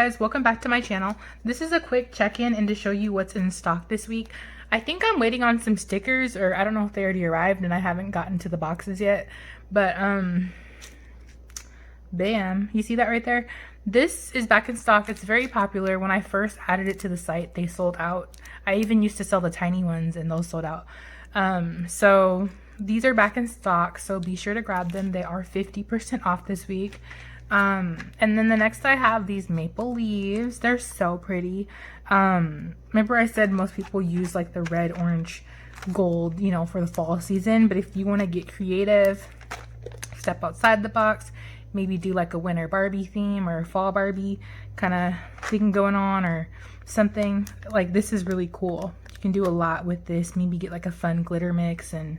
guys, welcome back to my channel. This is a quick check-in and to show you what's in stock this week. I think I'm waiting on some stickers, or I don't know if they already arrived and I haven't gotten to the boxes yet, but bam, you see that right there? This is back in stock. It's very popular. When I first added it to the site, they sold out. I even used to sell the tiny ones and those sold out. So these are back in stock, so be sure to grab them. They are 50% off this week. And then the next I have these maple leaves. They're so pretty. Remember I said most people use like the red, orange, gold, you know, for the fall season, but if you want to get creative, step outside the box, maybe do like a winter Barbie theme or a fall Barbie kind of thing going on or something, like this is really cool. You can do a lot with this. Maybe get like a fun glitter mix and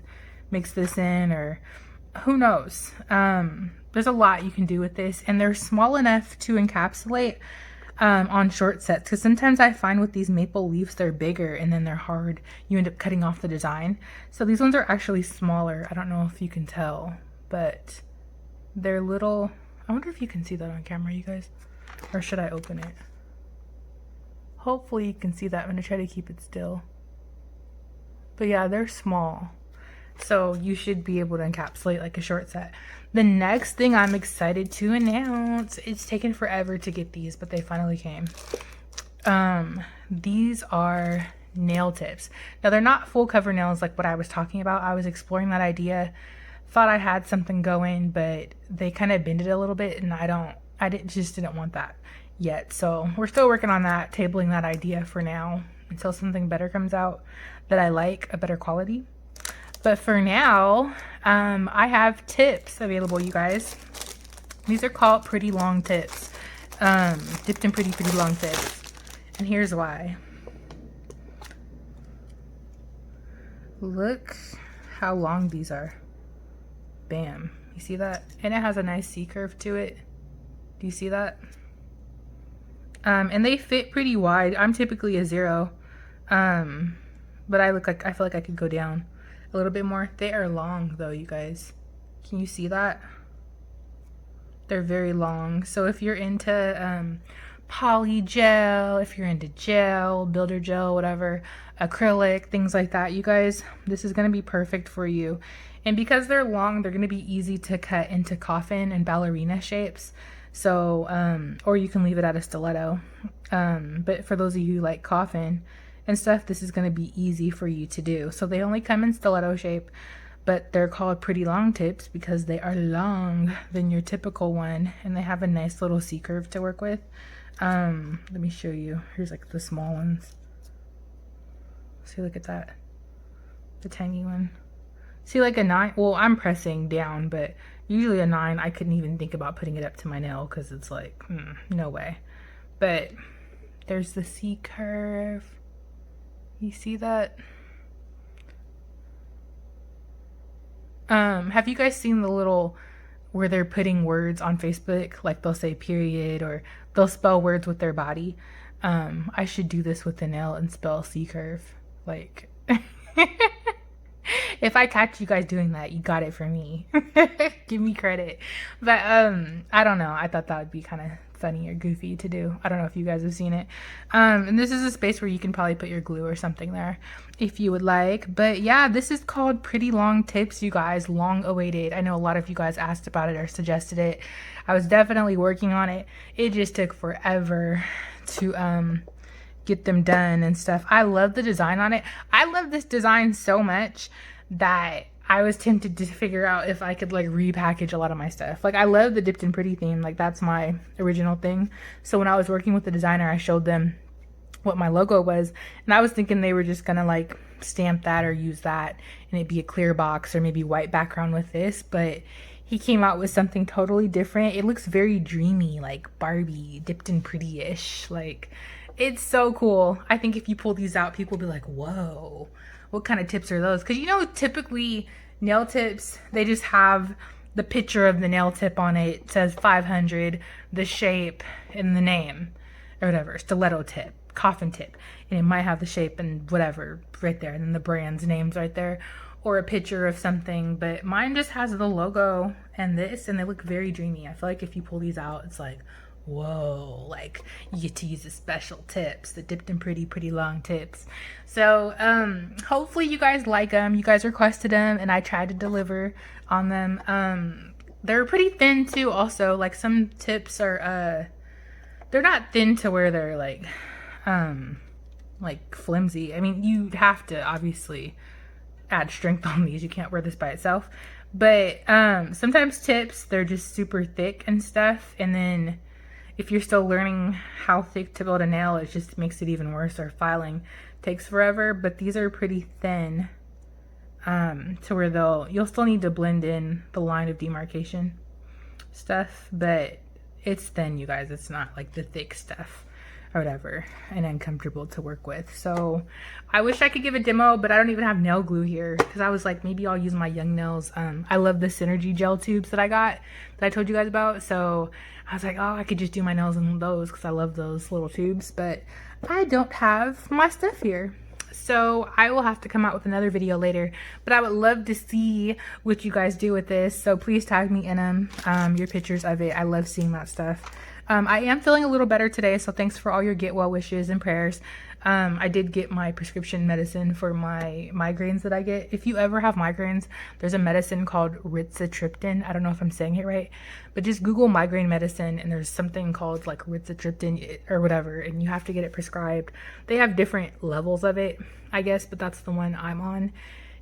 mix this in, or who knows. There's a lot you can do with this, and they're small enough to encapsulate on short sets, because sometimes I find with these maple leaves they're bigger and then they're hard. You end up cutting off the design. So these ones are actually smaller. I don't know if you can tell, but they're little. I wonder if you can see that on camera, you guys, or should I open it? Hopefully you can see that. I'm gonna try to keep it still, but yeah, they're small, so you should be able to encapsulate like a short set. The next thing I'm excited to announce, it's taken forever to get these, but they finally came. These are nail tips. Now they're not full cover nails like what I was talking about. I was exploring that idea, thought I had something going, but they kind of bend it a little bit, and just didn't want that yet. So we're still working on that, tabling that idea for now until something better comes out that I like, a better quality. But for now, I have tips available, you guys. These are called pretty long tips. Dipped in pretty long tips. And here's why. Look how long these are. Bam. You see that? And it has a nice C curve to it. Do you see that? And they fit pretty wide. I'm typically a 0. But I feel like I could go down a little bit more. They are long though, you guys. Can you see that? They're very long. So if you're into poly gel, if you're into gel, builder gel, whatever, acrylic, things like that, you guys, this is going to be perfect for you. And because they're long, they're going to be easy to cut into coffin and ballerina shapes. So or you can leave it at a stiletto, but for those of you who like coffin and stuff, this is going to be easy for you to do. So they only come in stiletto shape, but they're called pretty long tips because they are long than your typical one, and they have a nice little C curve to work with. Let me show you. Here's like the small ones. See, look at that, the tiny one. See, like a 9, well, I'm pressing down, but usually a 9, I couldn't even think about putting it up to my nail because it's like, no way. But there's the C curve. You see that? Have you guys seen the little where they're putting words on Facebook? Like they'll say period, or they'll spell words with their body. I should do this with the nail and spell C curve. Like, if I catch you guys doing that, you got it from me. Give me credit. But I don't know. I thought that would be kind of funny or goofy to do. I don't know if you guys have seen it. And this is a space where you can probably put your glue or something there if you would like. But yeah, this is called pretty long tips, you guys. Long awaited. I know a lot of you guys asked about it or suggested it. I was definitely working on it. It just took forever to get them done and stuff. I love the design on it. I love this design so much that I was tempted to figure out if I could like repackage a lot of my stuff. Like I love the dipped in pretty theme. Like that's my original thing. So when I was working with the designer, I showed them what my logo was, and I was thinking they were just gonna like stamp that or use that and it'd be a clear box or maybe white background with this, but he came out with something totally different. It looks very dreamy, like Barbie, dipped in pretty-ish. Like, it's so cool. I think if you pull these out, people will be like, whoa, what kind of tips are those? Because, you know, typically nail tips, they just have the picture of the nail tip on it. It says 500, the shape, and the name, or whatever. Stiletto tip, coffin tip. And it might have the shape and whatever right there. And then the brand's name's right there. Or a picture of something. But mine just has the logo and this, and they look very dreamy. I feel like if you pull these out, it's like, whoa, like you get to use the special tips, the dipped in pretty long tips. So hopefully you guys like them. You guys requested them and I tried to deliver on them. They're pretty thin too also. Like some tips are they're not thin to where they're like flimsy. I mean, you have to obviously add strength on these. You can't wear this by itself. But sometimes tips, they're just super thick and stuff. And then if you're still learning how thick to build a nail, it just makes it even worse, or filing takes forever. But these are pretty thin to where you'll still need to blend in the line of demarcation stuff, but it's thin, you guys. It's not like the thick stuff or whatever, and uncomfortable to work with. So I wish I could give a demo, but I don't even have nail glue here, because I was like, maybe I'll use my Young Nails. I love the Synergy gel tubes that I got, that I told you guys about. So I was like, oh, I could just do my nails in those, because I love those little tubes, but I don't have my stuff here. So I will have to come out with another video later, but I would love to see what you guys do with this. So please tag me in them, your pictures of it. I love seeing that stuff. I am feeling a little better today, so thanks for all your get well wishes and prayers. I did get my prescription medicine for my migraines that I get. If you ever have migraines, there's a medicine called rizatriptan. I don't know if I'm saying it right, but just Google migraine medicine, and there's something called like rizatriptan or whatever, and you have to get it prescribed. They have different levels of it, I guess, but that's the one I'm on.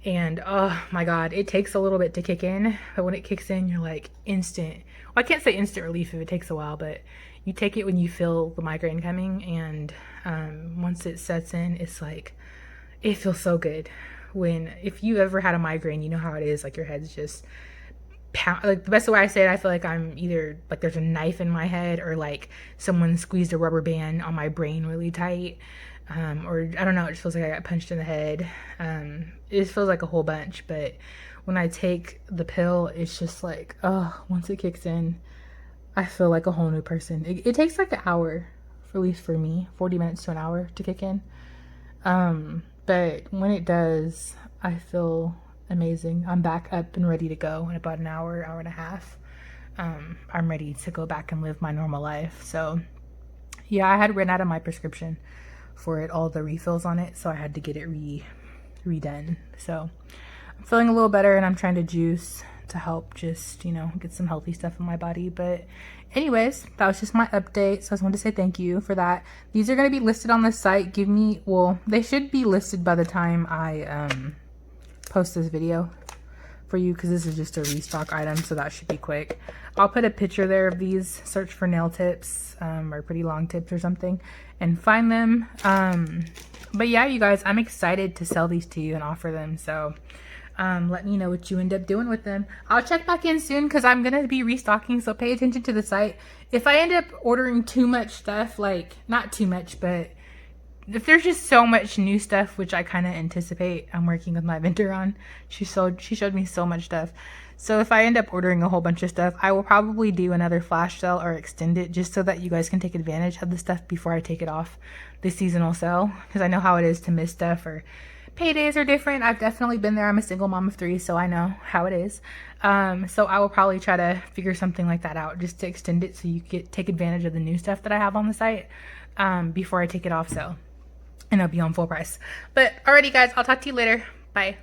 And oh my God, it takes a little bit to kick in, but when it kicks in, you're like instant. Well, I can't say instant relief if it takes a while, but you take it when you feel the migraine coming, and once it sets in, it's like, it feels so good. If you ever had a migraine, you know how it is, like your head's just pound. Like the best way I say it, I feel like I'm either like there's a knife in my head, or like someone squeezed a rubber band on my brain really tight. Or I don't know, it just feels like I got punched in the head. It feels like a whole bunch, but when I take the pill, it's just like, oh, once it kicks in, I feel like a whole new person. It takes like an hour, at least for me, 40 minutes to an hour to kick in. But when it does, I feel amazing. I'm back up and ready to go in about an hour and a half. I'm ready to go back and live my normal life. So yeah, I had ran out of my prescription for it, all the refills on it, so I had to get it redone. So I'm feeling a little better, and I'm trying to juice to help just, you know, get some healthy stuff in my body. But anyways, that was just my update, so I just wanted to say thank you for that. These are going to be listed on the site. Well, they should be listed by the time I post this video for you, because this is just a restock item, so that should be quick. I'll put a picture there of these. Search for nail tips or pretty long tips or something and find them. But yeah, you guys, I'm excited to sell these to you and offer them. So let me know what you end up doing with them. I'll check back in soon, because I'm gonna be restocking, so pay attention to the site. If I end up ordering too much stuff, like not too much, but if there's just so much new stuff, which I kind of anticipate, I'm working with my vendor on. She showed me so much stuff. So if I end up ordering a whole bunch of stuff, I will probably do another flash sale or extend it, just so that you guys can take advantage of the stuff before I take it off the seasonal sale, because I know how it is to miss stuff, or paydays are different. I've definitely been there. I'm a single mom of 3, so I know how it is. So I will probably try to figure something like that out, just to extend it so you can take advantage of the new stuff that I have on the site before I take it off sale. And it'll be on full price. But alrighty guys, I'll talk to you later. Bye.